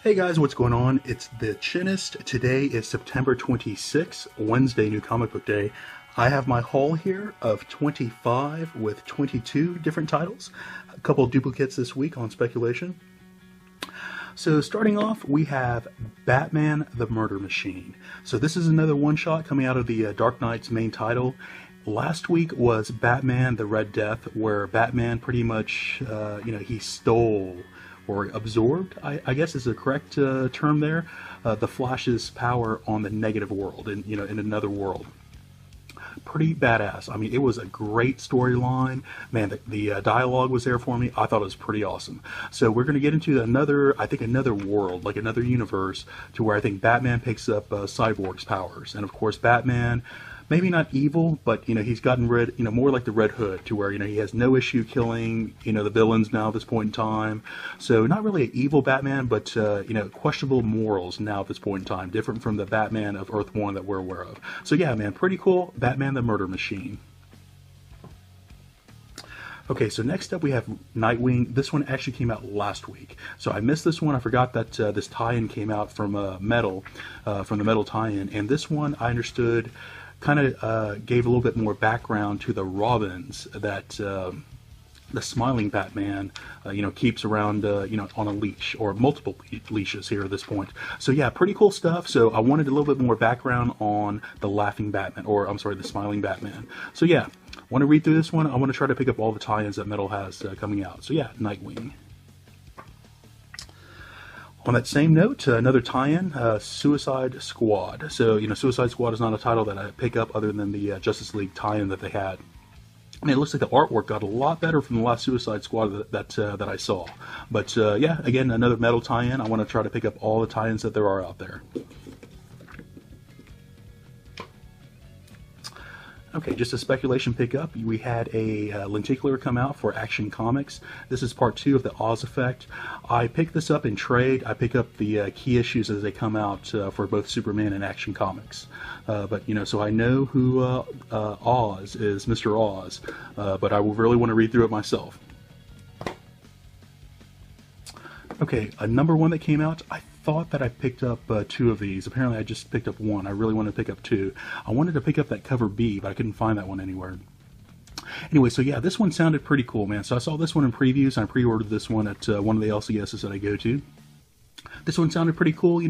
Hey guys, what's going on? It's the Chinist. Today is September 26th, Wednesday, New Comic Book Day. I have my haul here of 25 with 22 different titles. A couple duplicates this week on speculation. So starting off, we have Batman the Murder Machine. So this is another one-shot coming out of the Dark Knight's main title. Last week was Batman the Red Death, where Batman pretty much, he stole or absorbed, I guess is the correct term there, the Flash's power on the negative world, in another world. Pretty badass. I mean, it was a great storyline. Man, the dialogue was there for me. I thought it was pretty awesome. So we're going to get into another world, like another universe, to where I think Batman picks up Cyborg's powers. And of course, Batman, maybe not evil, but he's gotten rid, more like the Red Hood, to where he has no issue killing the villains now at this point in time. So not really an evil Batman, but questionable morals now at this point in time, different from the Batman of Earth 1 that we're aware of. So yeah, man, pretty cool. Batman the Murder Machine. Okay, so next up we have Nightwing. This one actually came out last week. So I missed this one. I forgot that this tie-in came out from Metal, from the Metal tie-in. And this one I understood kind of gave a little bit more background to the Robins that the Smiling Batman, keeps around, on a leash, or multiple leashes here at this point. So yeah, pretty cool stuff. So I wanted a little bit more background on the Laughing Batman, or I'm sorry, the Smiling Batman. So yeah, want to read through this one. I want to try to pick up all the tie-ins that Metal has coming out. So yeah, Nightwing. On that same note, another tie-in, Suicide Squad. So, Suicide Squad is not a title that I pick up other than the Justice League tie-in that they had. And it looks like the artwork got a lot better from the last Suicide Squad that I saw. But yeah, again, another Metal tie-in. I want to try to pick up all the tie-ins that there are out there. Okay, just a speculation pickup. We had a lenticular come out for Action Comics. This is part 2 of the Oz Effect. I picked this up in trade. I pick up the key issues as they come out for both Superman and Action Comics. But, so I know who Oz is, Mr. Oz, but I really want to read through it myself. Okay, a number 1 that came out, I thought that I picked up 2 of these. Apparently I just picked up 1. I really wanted to pick up 2. I wanted to pick up that cover B, but I couldn't find that one anywhere. Anyway, so yeah, this one sounded pretty cool, man. So I saw this one in previews, and I pre-ordered this one at one of the LCSs that I go to. This one sounded pretty cool,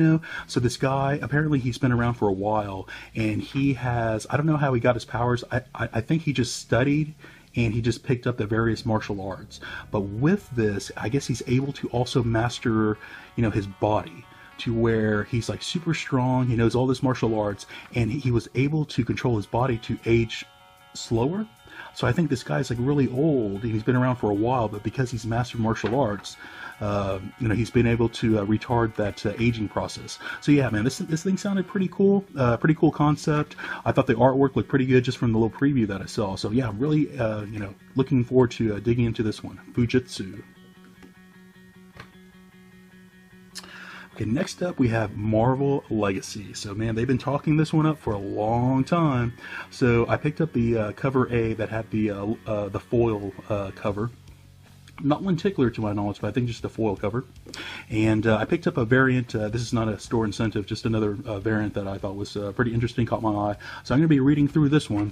So this guy, apparently he's been around for a while, and he has, I don't know how he got his powers. I think he just studied, and he just picked up the various martial arts. But with this, I guess he's able to also master, his body, to where he's like super strong. He knows all this martial arts, and he was able to control his body to age slower. So I think this guy's like really old, and he's been around for a while, but because he's mastered martial arts, he's been able to retard that aging process. So yeah, man, this thing sounded pretty cool. Pretty cool concept. I thought the artwork looked pretty good just from the little preview that I saw. So yeah, really, looking forward to digging into this one. Fujitsu. Okay, next up we have Marvel Legacy. So man, they've been talking this one up for a long time. So I picked up the cover A that had the foil cover. Not lenticular to my knowledge, but I think just the foil cover. And I picked up a variant. This is not a store incentive, just another variant that I thought was pretty interesting, caught my eye. So I'm going to be reading through this one.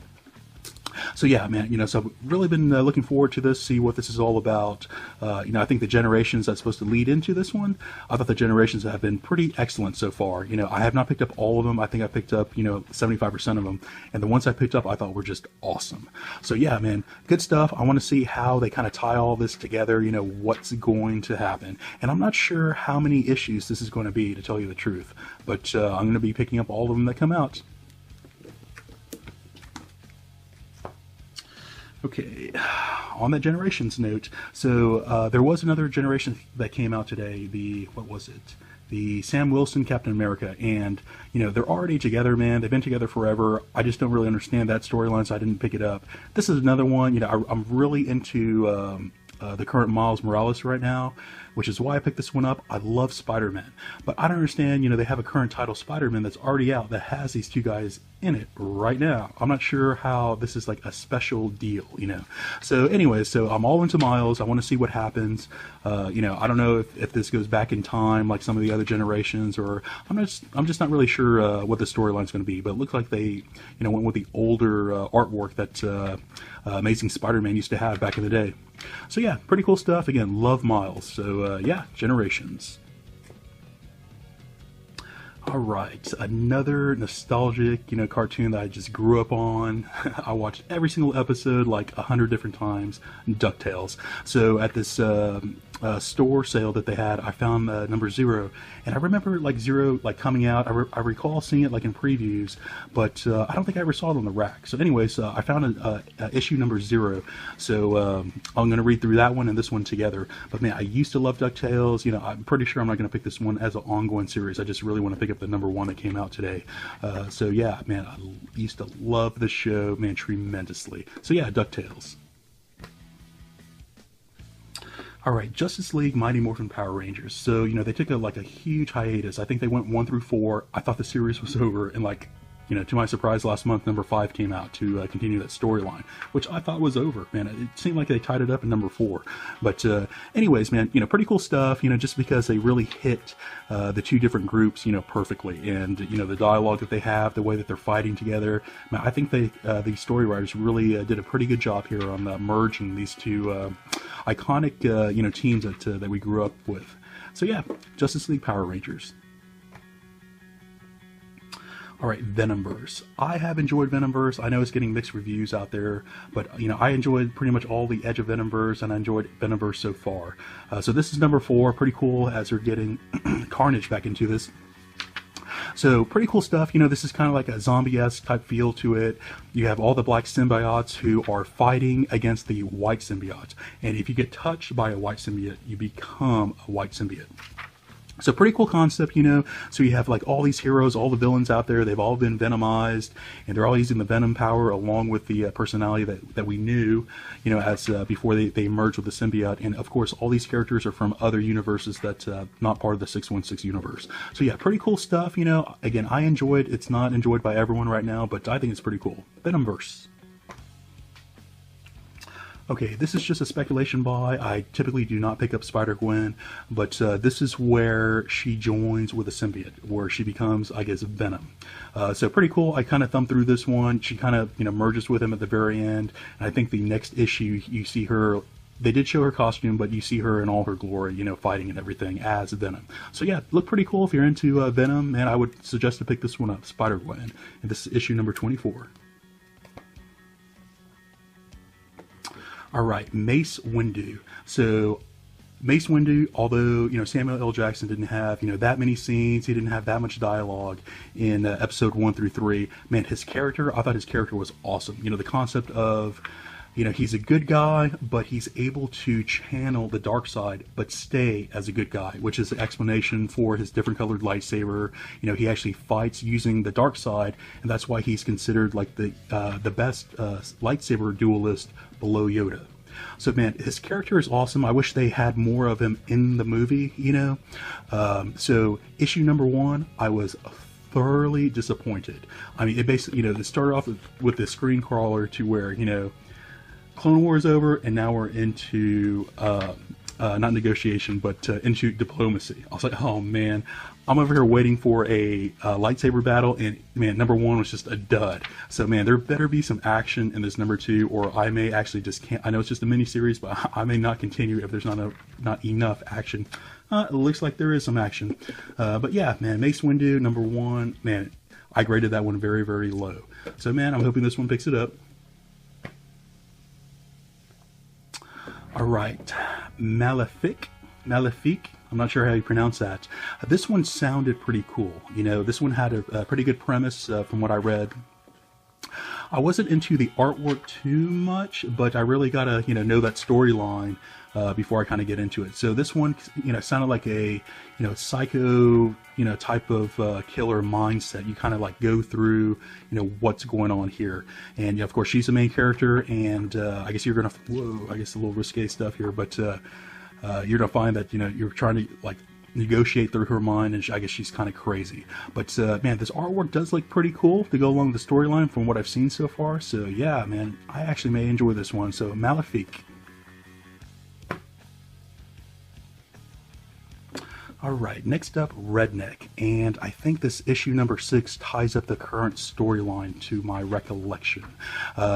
So yeah, man, so I've really been looking forward to this, see what this is all about. I think the generations that's supposed to lead into this one, I thought the generations have been pretty excellent so far. I have not picked up all of them. I think I picked up, 75% of them. And the ones I picked up, I thought were just awesome. So yeah, man, good stuff. I want to see how they kind of tie all this together, what's going to happen. And I'm not sure how many issues this is going to be, to tell you the truth. But I'm going to be picking up all of them that come out. Okay, on that Generations note, so there was another generation that came out today, what was it? The Sam Wilson Captain America, and, they're already together, man. They've been together forever. I just don't really understand that storyline, so I didn't pick it up. This is another one, I'm really into the current Miles Morales right now, which is why I picked this one up. I love Spider-Man, but I don't understand, they have a current title Spider-Man that's already out that has these two guys in it right now. I'm not sure how this is like a special deal, So anyway, so I'm all into Miles. I want to see what happens. I don't know if this goes back in time like some of the other generations, or I'm just not really sure what the storyline's going to be. But it looks like they, went with the older artwork that Amazing Spider-Man used to have back in the day. So yeah, pretty cool stuff. Again, love Miles. So yeah, Generations. All right, another nostalgic, cartoon that I just grew up on. I watched every single episode like 100 different times. Ducktales. So at this store sale that they had, I found number 0, and I remember like 0 like coming out. I recall seeing it like in previews, but I don't think I ever saw it on the rack. So anyways, I found a issue number 0. So I'm gonna read through that one and this one together. But man, I used to love Ducktales. I'm pretty sure I'm not gonna pick this one as an ongoing series. I just really want to pick up the number 1 that came out today. So yeah, man, I used to love the show, man, tremendously. So yeah, Ducktales. All right, Justice League Mighty Morphin Power Rangers. So, they took a huge hiatus. I think they went 1 through 4. I thought the series was over, and to my surprise, last month, number 5 came out to continue that storyline, which I thought was over, man. It seemed like they tied it up in number 4. But anyways, man, pretty cool stuff, just because they really hit the two different groups, perfectly. And, the dialogue that they have, the way that they're fighting together. Man, I think the story writers really did a pretty good job here on merging these two iconic, teams that we grew up with. So yeah, Justice League Power Rangers. All right, Venomverse. I have enjoyed Venomverse. I know it's getting mixed reviews out there, but I enjoyed pretty much all the edge of Venomverse, and I enjoyed Venomverse so far. So this is number 4. Pretty cool as they're getting Carnage back into this. So pretty cool stuff. This is kind of like a zombie-esque type feel to it. You have all the black symbiotes who are fighting against the white symbiotes, and if you get touched by a white symbiote, you become a white symbiote. So pretty cool concept, So you have like all these heroes, all the villains out there. They've all been venomized, and they're all using the venom power along with the personality that we knew, as before they merged with the symbiote. And of course, all these characters are from other universes that's not part of the 616 universe. So yeah, pretty cool stuff. Again, I enjoyed. It's not enjoyed by everyone right now, but I think it's pretty cool. Venomverse. Okay, this is just a speculation buy. I typically do not pick up SpiderGwen, but this is where she joins with a symbiote, where she becomes, I guess, Venom. So pretty cool. I kind of thumbed through this one. She kind of, merges with him at the very end. And I think the next issue, you see her. They did show her costume, but you see her in all her glory, fighting and everything as Venom. So yeah, look pretty cool if you're into Venom, and I would suggest to pick this one up, Spider-Gwen. And this is issue number 24. All right, Mace Windu. So Mace Windu, although Samuel L. Jackson didn't have that many scenes, he didn't have that much dialogue in episode 1 through 3. Man, his character, I thought his character was awesome. The concept of he's a good guy, but he's able to channel the dark side, but stay as a good guy, which is the explanation for his different colored lightsaber. He actually fights using the dark side, and that's why he's considered like the best lightsaber duelist below Yoda. So man, his character is awesome. I wish they had more of him in the movie, So issue number 1, I was thoroughly disappointed. I mean, it basically, it started off with the screen crawler to where, Clone Wars over, and now we're into not negotiation, but into diplomacy. I was like, oh man, I'm over here waiting for a lightsaber battle, and man, number 1 was just a dud. So man, there better be some action in this number 2, or I may actually just can't. I know it's just a mini series, but I may not continue if there's not enough action. It looks like there is some action, but yeah, man, Mace Windu number 1, man, I graded that one very, very low. So man, I'm hoping this one picks it up. All right, Malefic. I'm not sure how you pronounce that. This one sounded pretty cool. This one had a pretty good premise from what I read. I wasn't into the artwork too much, but I really gotta, know that storyline before I kind of get into it. So this one, sounded like a, psycho, type of killer mindset. You kind of like go through, what's going on here. And of course, she's the main character, and I guess you're gonna, I guess a little risque stuff here, but you're gonna find that, you're trying to like negotiate through her mind, and I guess she's kind of crazy. But man, this artwork does look pretty cool to go along with the storyline from what I've seen so far. So yeah, man, I actually may enjoy this one. So Malefic. Alright, next up, Redneck, and I think this issue number 6 ties up the current storyline to my recollection.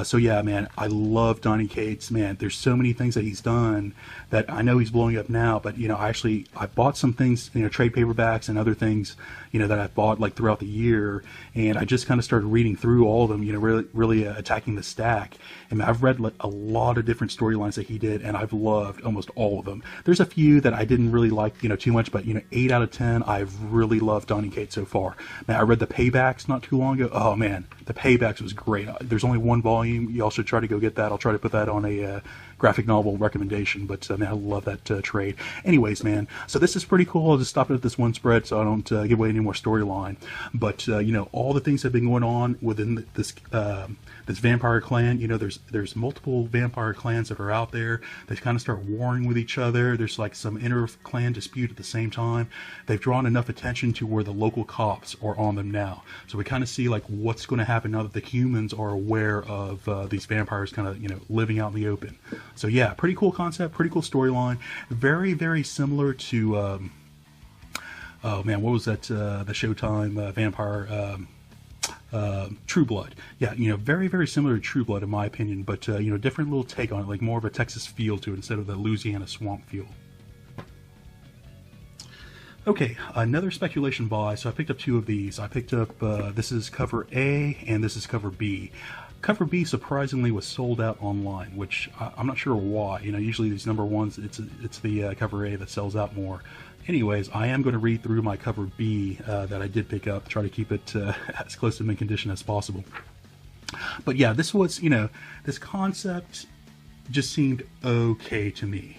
So yeah, man, I love Donny Cates. Man, there's so many things that he's done that I know he's blowing up now, but I bought some things, trade paperbacks and other things, that I bought like throughout the year, and I just kind of started reading through all of them, really attacking the stack. And I've read like a lot of different storylines that he did, and I've loved almost all of them. There's a few that I didn't really like, too much, but 8 out of 10, I've really loved Donny Cates so far. Man, I read the Paybacks not too long ago. Oh man, the Paybacks was great. There's only one volume. You all should try to go get that. I'll try to put that on a graphic novel recommendation, but man, I love that trade. Anyways, man, so this is pretty cool. I'll just stop it at this one spread so I don't give away any more storyline. But all the things that have been going on within this vampire clan. There's multiple vampire clans that are out there. They kind of start warring with each other. There's like some inter-clan dispute at the same time. They've drawn enough attention to where the local cops are on them now. So we kind of see like what's going to happen now that the humans are aware of these vampires kind of living out in the open. So yeah, pretty cool concept, pretty cool storyline. Very, very similar to oh man, what was that? The Showtime vampire. True Blood. Yeah, very, very similar to True Blood in my opinion, but different little take on it, like more of a Texas feel to it instead of the Louisiana swamp feel. Okay, another speculation buy. So I picked up 2 of these. I picked up this is cover A and this is cover B. Cover B surprisingly was sold out online, which I'm not sure why. Usually these number ones, it's the cover A that sells out more. Anyways, I am going to read through my cover B that I did pick up, try to keep it as close to mint condition as possible. But yeah, this was, this concept just seemed okay to me.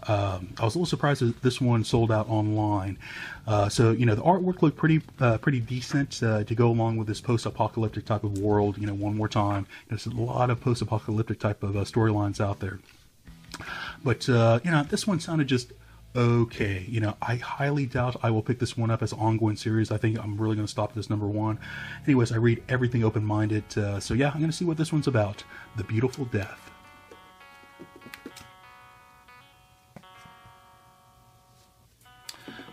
I was a little surprised that this one sold out online. So the artwork looked pretty decent to go along with this post-apocalyptic type of world. One more time, there's a lot of post-apocalyptic type of storylines out there. But this one sounded just okay. I highly doubt I will pick this one up as an ongoing series. I think I'm really going to stop at this number 1. Anyways, I read everything open-minded. So yeah, I'm going to see what this one's about. The Beautiful Death.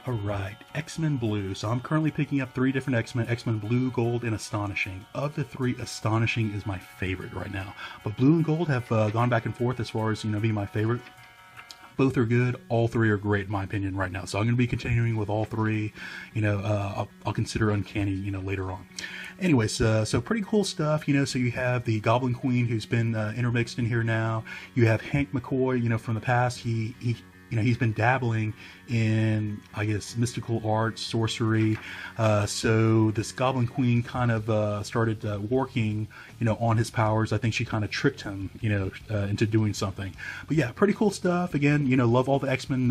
Alright, XMen Blues. So I'm currently picking up 3 different X-Men. XMen Blue, Gold, and Astonishing. Of the 3, Astonishing is my favorite right now. But Blue and Gold have gone back and forth as far as, being my favorite. Both are good. All 3 are great in my opinion right now. So I'm going to be continuing with all 3. I'll consider Uncanny, later on. Anyways, so pretty cool stuff. So you have the Goblin Queen who's been intermixed in here now. You have Hank McCoy, from the past. He's been dabbling in, I guess, mystical arts, sorcery. So this Goblin Queen kind of started working, on his powers. I think she kind of tricked him, into doing something. But yeah, pretty cool stuff. Again, love all the X-Men,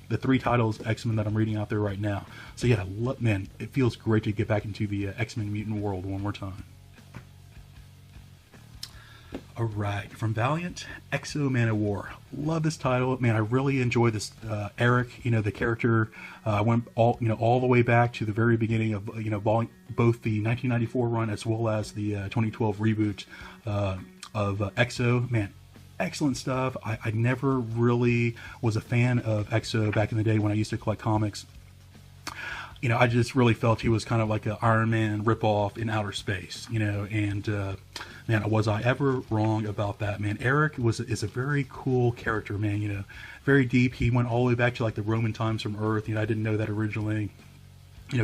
the 3 titles X-Men that I'm reading out there right now. So yeah, man, it feels great to get back into the X-Men mutant world one more time. Alright, from Valiant, Man OWar. Love this title. Man, I really enjoy this Eric, the character. I went all the way back to the very beginning of, both the 1994 run as well as the 2012 reboot of EXO. Man, excellent stuff. I never really was a fan of EXO back in the day when I used to collect comics. I just really felt he was kind of like an Iron Man ripoff in outer space, and man, was I ever wrong about that, man. Eric is a very cool character, man, very deep. He went all the way back to like the Roman times from Earth. I didn't know that originally.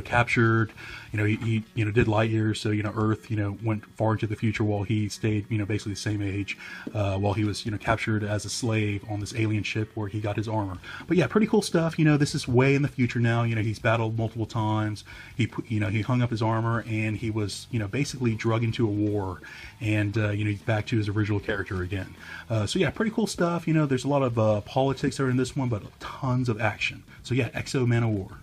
captured, he did light years, so, Earth, went far into the future while he stayed, basically the same age, while he was, captured as a slave on this alien ship where he got his armor. But yeah, pretty cool stuff. This is way in the future now. He's battled multiple times. He hung up his armor, and he was, basically drug into a war, and, he's back to his original character again. So yeah, pretty cool stuff. There's a lot of politics there in this one, but tons of action. So yeah, Man OWar.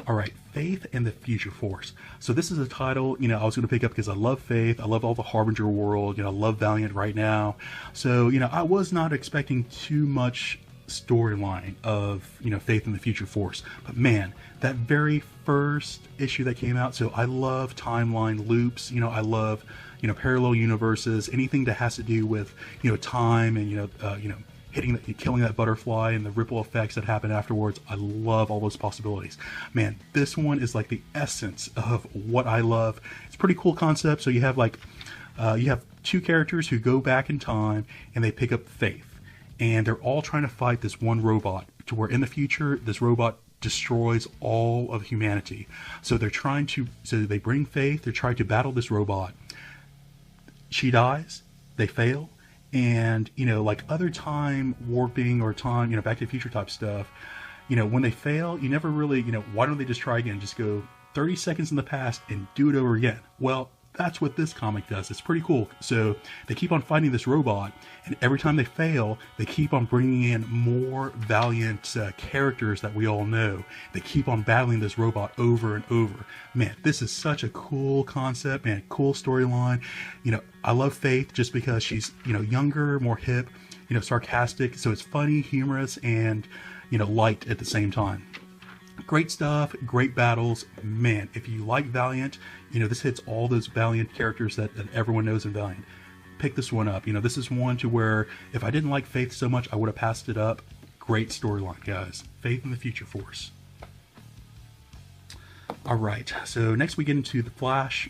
All right, Faith and the Future Force. So this is a title, I was going to pick up because I love Faith. I love all the Harbinger world. I love Valiant right now. So, I was not expecting too much storyline of, Faith and the Future Force. But man, that very first issue that came out, so I love timeline loops. I love, parallel universes, anything that has to do with, time and, killing that butterfly and the ripple effects that happen afterwards. I love all those possibilities. Man, this one is like the essence of what I love. It's a pretty cool concept. So you have you have two characters who go back in time and they pick up Faith, and they're all trying to fight this one robot, to where in the future this robot destroys all of humanity. So they bring Faith, they're trying to battle this robot. She dies, they fail. And, like other time warping or time, Back to the Future type stuff, when they fail, you never really, why don't they just try again? Just go 30 seconds in the past and do it over again. Well, that's what this comic does. It's pretty cool. So they keep on fighting this robot, and every time they fail, they keep on bringing in more Valiant characters that we all know. They keep on battling this robot over and over. Man, this is such a cool concept, man. Cool storyline. I love Faith just because she's, younger, more hip, sarcastic. So it's funny, humorous, and, light at the same time. Great stuff, great battles. Man, if you like Valiant, this hits all those Valiant characters that everyone knows in Valiant. Pick this one up. This is one to where if I didn't like Faith so much, I would have passed it up. Great storyline, guys. Faith in the Future Force. All right, so next we get into The Flash.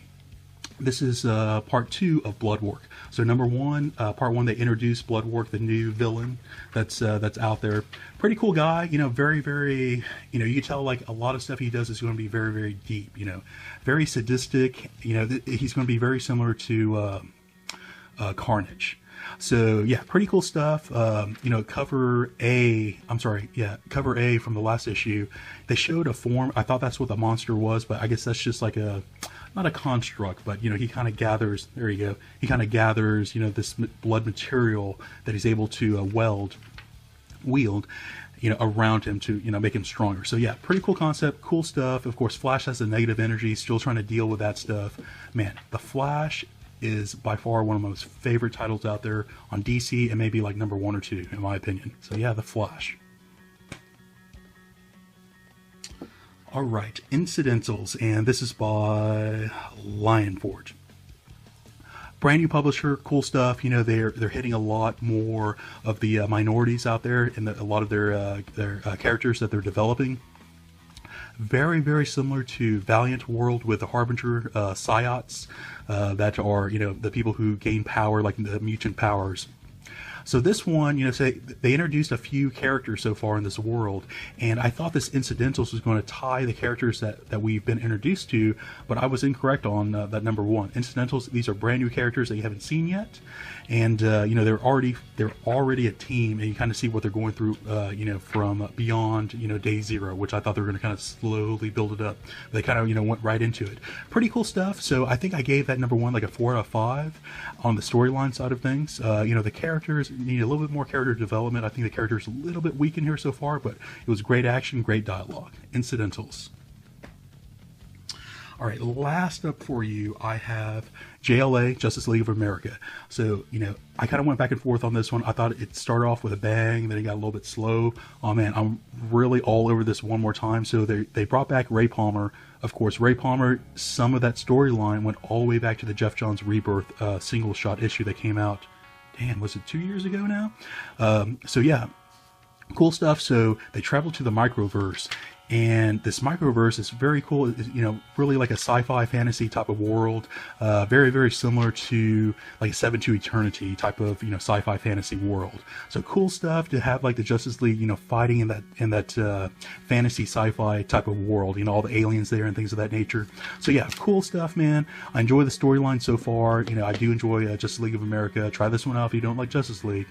This is part 2 of Bloodwork. So number 1, part 1, they introduced Bloodwork, the new villain that's out there. Pretty cool guy, very, very, you can tell like a lot of stuff he does is going to be very, very deep, very sadistic. He's going to be very similar to Carnage. So yeah, pretty cool stuff. Cover A from the last issue, they showed a form. I thought that's what the monster was, but I guess that's just like not a construct, but he kind of gathers, there you go, he kind of gathers, this blood material that he's able to wield, around him to, make him stronger. So yeah, pretty cool concept, cool stuff. Of course, Flash has the negative energy, still trying to deal with that stuff. Man, The Flash is by far one of my most favorite titles out there on DC, and maybe like number 1 or 2 in my opinion. So yeah, The Flash. All right, Incidentals, and this is by Lionforge. Brand new publisher, cool stuff. They're hitting a lot more of the minorities out there, and a lot of their characters that they're developing. Very, very similar to Valiant World with the Harbinger Psiots that are, the people who gain power, like the mutant powers. So this one, say they introduced a few characters so far in this world, and I thought this Incidentals was going to tie the characters that we've been introduced to, but I was incorrect on that number 1. Incidentals, these are brand new characters that you haven't seen yet, and they're already a team, and you kind of see what they're going through, from beyond day 0, which I thought they were going to kind of slowly build it up. They kind of went right into it. Pretty cool stuff. So I think I gave that number 1 like a 4 out of 5 on the storyline side of things. The characters need a little bit more character development. I think the character's a little bit weak in here so far, but it was great action, great dialogue. Incidentals. All right, last up for you, I have JLA, Justice League of America. So, I kind of went back and forth on this one. I thought it started off with a bang, then it got a little bit slow. Oh man, I'm really all over this one more time. So they brought back Ray Palmer. Of course, Ray Palmer, some of that storyline went all the way back to the Jeff Johns Rebirth single shot issue that came out. Damn, was it 2 years ago now? So yeah, cool stuff. So they traveled to the Microverse, And this microverse is very cool. It's, you know, really like a sci-fi fantasy type of world, very, very similar to like a 7 to Eternity type of, you know, sci-fi fantasy world. So cool stuff to have, like the Justice League, you know, fighting in that fantasy sci-fi type of world, you know, all the aliens there and things of that nature. So yeah, cool stuff, man. I enjoy the storyline so far. You know, I do enjoy Justice League of America. Try this one out if you don't like Justice League.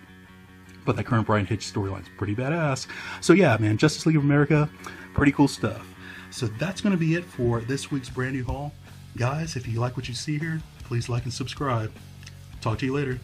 But that current Brian Hitch storyline's pretty badass. So yeah, man, Justice League of America, pretty cool stuff. So that's going to be it for this week's brand new haul. Guys, if you like what you see here, please like and subscribe. Talk to you later.